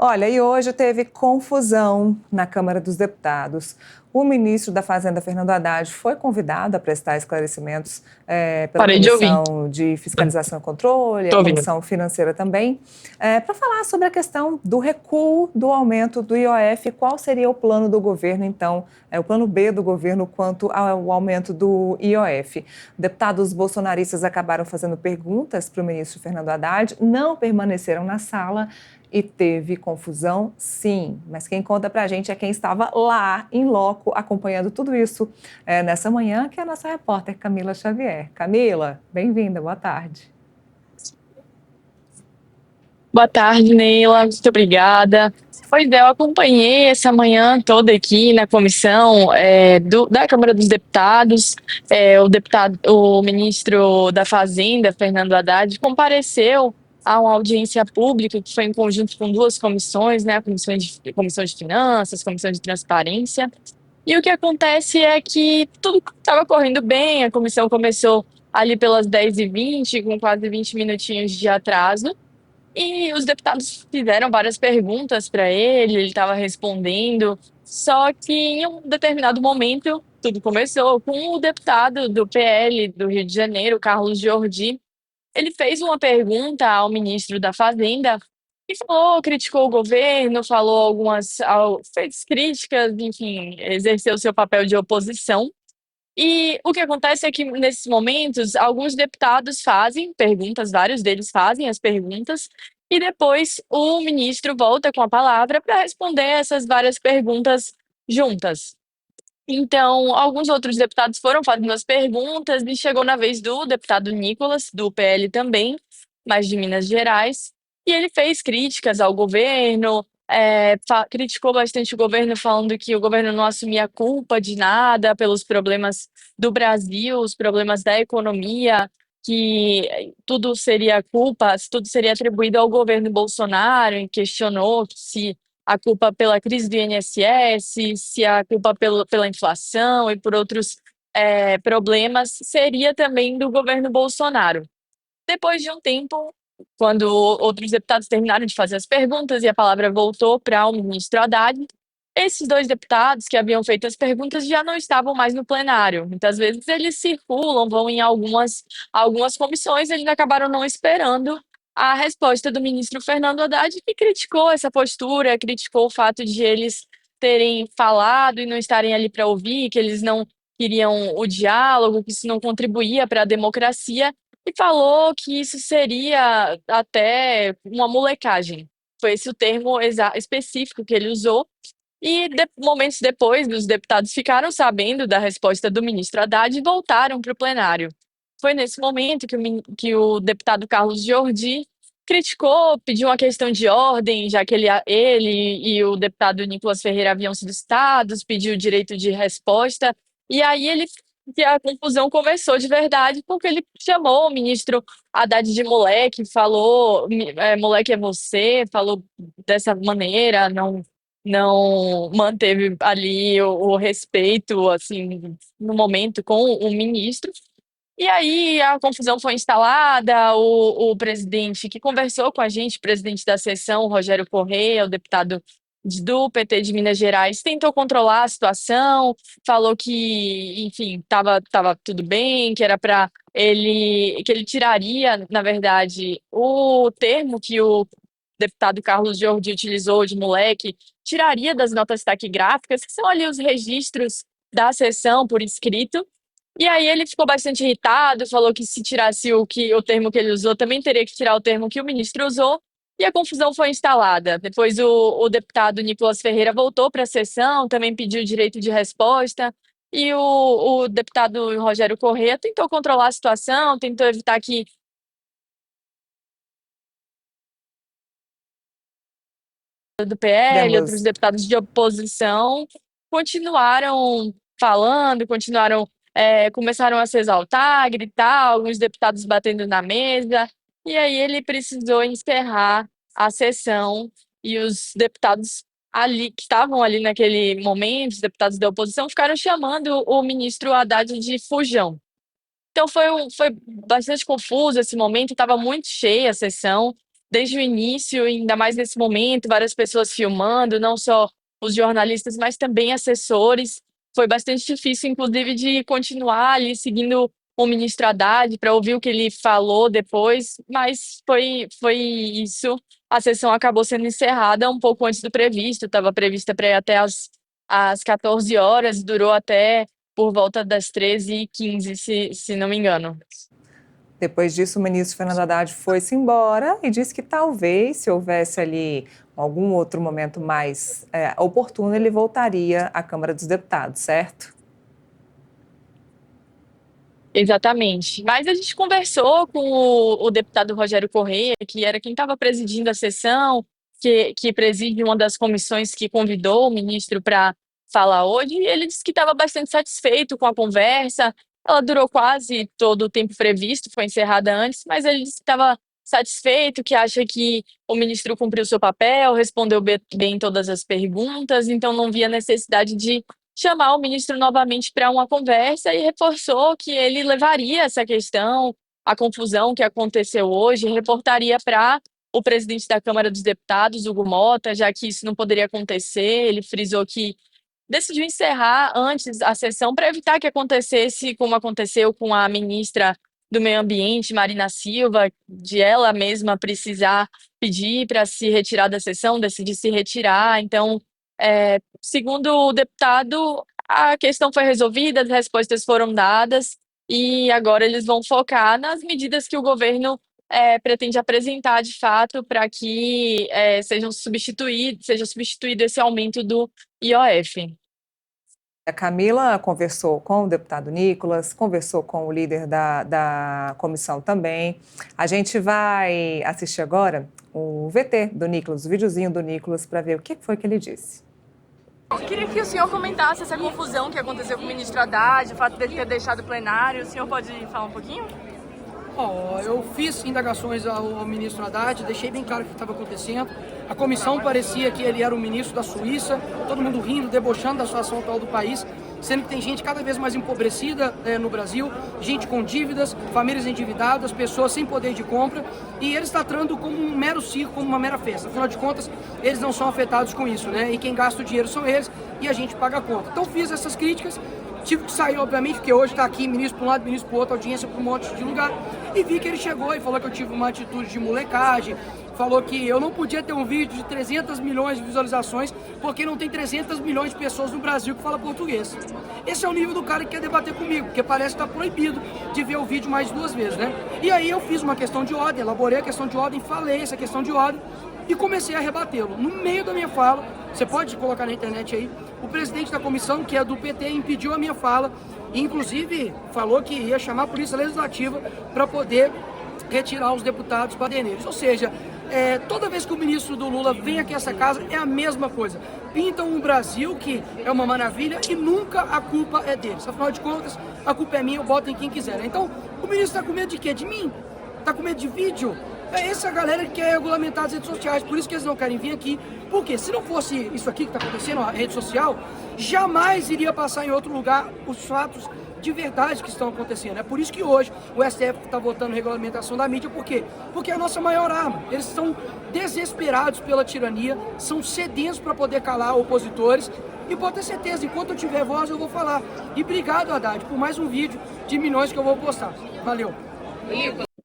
Olha, e hoje teve confusão na Câmara dos Deputados. O ministro da Fazenda, Fernando Haddad, foi convidado a prestar esclarecimentos pela Parei de ouvir. Comissão de Fiscalização e Controle, a Tô ouvindo. Comissão Financeira também, para falar sobre a questão do recuo do aumento do IOF. Qual seria o plano do governo, então, o plano B do governo quanto ao aumento do IOF? Deputados bolsonaristas acabaram fazendo perguntas para o ministro Fernando Haddad, não permaneceram na sala. E teve confusão, sim, mas quem conta pra gente é quem estava lá, em loco, acompanhando tudo isso nessa manhã, que é a nossa repórter Camila Xavier. Camila, bem-vinda, boa tarde. Boa tarde, Neila. Muito obrigada. Pois é, eu acompanhei essa manhã toda aqui na comissão da Câmara dos Deputados. O ministro da Fazenda, Fernando Haddad, compareceu a uma audiência pública que foi em conjunto com duas comissões, né? Comissão de Finanças, Comissão de Transparência. E o que acontece é que tudo estava correndo bem, a comissão começou ali pelas 10h20, com quase 20 minutinhos de atraso. E os deputados fizeram várias perguntas para ele estava respondendo. Só que em um determinado momento, tudo começou com o deputado do PL do Rio de Janeiro, Carlos Giorgi. Ele fez uma pergunta ao ministro da Fazenda e falou, criticou o governo, falou fez críticas, enfim, exerceu seu papel de oposição. E o que acontece é que, nesses momentos, alguns deputados fazem perguntas, vários deles fazem as perguntas, e depois o ministro volta com a palavra para responder essas várias perguntas juntas. Então, alguns outros deputados foram fazendo as perguntas e chegou na vez do deputado Nicolas, do PL também, mas de Minas Gerais, e ele fez críticas ao governo, criticou bastante o governo, falando que o governo não assumia culpa de nada pelos problemas do Brasil, os problemas da economia, que tudo seria atribuído ao governo Bolsonaro, e questionou se a culpa pela crise do INSS, se a culpa pela inflação e por outros problemas seria também do governo Bolsonaro. Depois de um tempo, quando outros deputados terminaram de fazer as perguntas e a palavra voltou para o ministro Haddad, esses dois deputados que haviam feito as perguntas já não estavam mais no plenário. Muitas vezes eles circulam, vão em algumas comissões, eles acabaram não esperando a resposta do ministro Fernando Haddad, que criticou essa postura, criticou o fato de eles terem falado e não estarem ali para ouvir, que eles não queriam o diálogo, que isso não contribuía para a democracia, e falou que isso seria até uma molecagem. Foi esse o termo específico que ele usou. E momentos depois, os deputados ficaram sabendo da resposta do ministro Haddad e voltaram para o plenário. Foi nesse momento que o deputado Carlos Giorgi criticou, pediu uma questão de ordem, já que ele e o deputado Nicolas Ferreira haviam sido citados, pediu direito de resposta. E aí que a confusão começou de verdade, porque ele chamou o ministro Haddad de moleque, falou, moleque é você, falou dessa maneira, não manteve ali o respeito, assim, no momento com o ministro. E aí a confusão foi instalada, o presidente que conversou com a gente, presidente da sessão, Rogério Correia, o deputado do PT de Minas Gerais, tentou controlar a situação, falou que, enfim, estava tudo bem, que era para que ele tiraria, na verdade, o termo que o deputado Carlos Jordi utilizou de moleque, tiraria das notas taquigráficas, que são ali os registros da sessão por escrito. E aí ele ficou bastante irritado, falou que se tirasse o termo que ele usou, também teria que tirar o termo que o ministro usou, e a confusão foi instalada. Depois o deputado Nicolas Ferreira voltou para a sessão, também pediu direito de resposta, e o deputado Rogério Corrêa tentou controlar a situação, tentou evitar que do PL, outros Temos, deputados de oposição continuaram falando, começaram a se exaltar, gritar, alguns deputados batendo na mesa, e aí ele precisou encerrar a sessão e os deputados ali que estavam ali naquele momento, os deputados da oposição, ficaram chamando o ministro Haddad de fujão. Então foi bastante confuso esse momento, estava muito cheia a sessão. desde o início, ainda mais nesse momento, várias pessoas filmando, não só os jornalistas, mas também assessores. Foi bastante difícil, inclusive, de continuar ali seguindo o ministro Haddad para ouvir o que ele falou depois, mas foi isso. A sessão acabou sendo encerrada um pouco antes do previsto, estava prevista para ir até às 14 horas, durou até por volta das 13h15, se não me engano. Depois disso, o ministro Fernando Haddad foi-se embora e disse que talvez, se houvesse ali algum outro momento mais oportuno, ele voltaria à Câmara dos Deputados, certo? Exatamente. Mas a gente conversou com o deputado Rogério Correia, que era quem estava presidindo a sessão, que preside uma das comissões que convidou o ministro para falar hoje, e ele disse que estava bastante satisfeito com a conversa. Ela durou quase todo o tempo previsto, foi encerrada antes, mas ele disse que estava satisfeito, que acha que o ministro cumpriu seu papel, respondeu bem todas as perguntas, então não via necessidade de chamar o ministro novamente para uma conversa e reforçou que ele levaria essa questão, a confusão que aconteceu hoje, reportaria para o presidente da Câmara dos Deputados, Hugo Mota, já que isso não poderia acontecer. Ele frisou que decidiu encerrar antes a sessão para evitar que acontecesse como aconteceu com a ministra do Meio Ambiente, Marina Silva, de ela mesma precisar pedir para se retirar da sessão, decidir se retirar. Então, segundo o deputado, a questão foi resolvida, as respostas foram dadas e agora eles vão focar nas medidas que o governo pretende apresentar de fato para que seja substituído esse aumento do IOF. A Camila conversou com o deputado Nicolas, conversou com o líder da comissão também. A gente vai assistir agora o VT do Nicolas, o videozinho do Nicolas, para ver o que foi que ele disse. Eu queria que o senhor comentasse essa confusão que aconteceu com o ministro Haddad, o fato dele ter deixado o plenário. O senhor pode falar um pouquinho? Eu fiz indagações ao ministro Haddad, deixei bem claro o que estava acontecendo. A comissão parecia que ele era o ministro da Suíça, todo mundo rindo, debochando da situação atual do país, sendo que tem gente cada vez mais empobrecida no Brasil, gente com dívidas, famílias endividadas, pessoas sem poder de compra, e eles tratando como um mero circo, como uma mera festa. Afinal de contas, eles não são afetados com isso, né? E quem gasta o dinheiro são eles e a gente paga a conta. Então fiz essas críticas. Tive que sair, obviamente, porque hoje está aqui, ministro para um lado, ministro para o outro, audiência para um monte de lugar. E vi que ele chegou e falou que eu tive uma atitude de molecagem, falou que eu não podia ter um vídeo de 300 milhões de visualizações, porque não tem 300 milhões de pessoas no Brasil que falam português. Esse é o nível do cara que quer debater comigo, porque parece que está proibido de ver o vídeo mais 2 vezes, né? E aí eu fiz uma questão de ordem, elaborei a questão de ordem, falei essa questão de ordem e comecei a rebatê-lo. No meio da minha fala, você pode colocar na internet aí, o presidente da comissão, que é do PT, impediu a minha fala, e inclusive falou que ia chamar a Polícia Legislativa para poder retirar os deputados baderneiros. Ou seja, toda vez que o ministro do Lula vem aqui a essa casa, é a mesma coisa. Pintam um Brasil que é uma maravilha e nunca a culpa é deles. Afinal de contas, a culpa é minha, eu boto em quem quiser. Então, o ministro está com medo de quê? De mim? Está com medo de vídeo? Essa galera que quer regulamentar as redes sociais, por isso que eles não querem vir aqui. Porque se não fosse isso aqui que está acontecendo, a rede social, jamais iria passar em outro lugar os fatos de verdade que estão acontecendo. É por isso que hoje o STF está votando regulamentação da mídia. Por quê? Porque é a nossa maior arma. Eles estão desesperados pela tirania, são sedentos para poder calar opositores. E pode ter certeza, enquanto eu tiver voz, eu vou falar. E obrigado, Haddad, por mais um vídeo de milhões que eu vou postar. Valeu!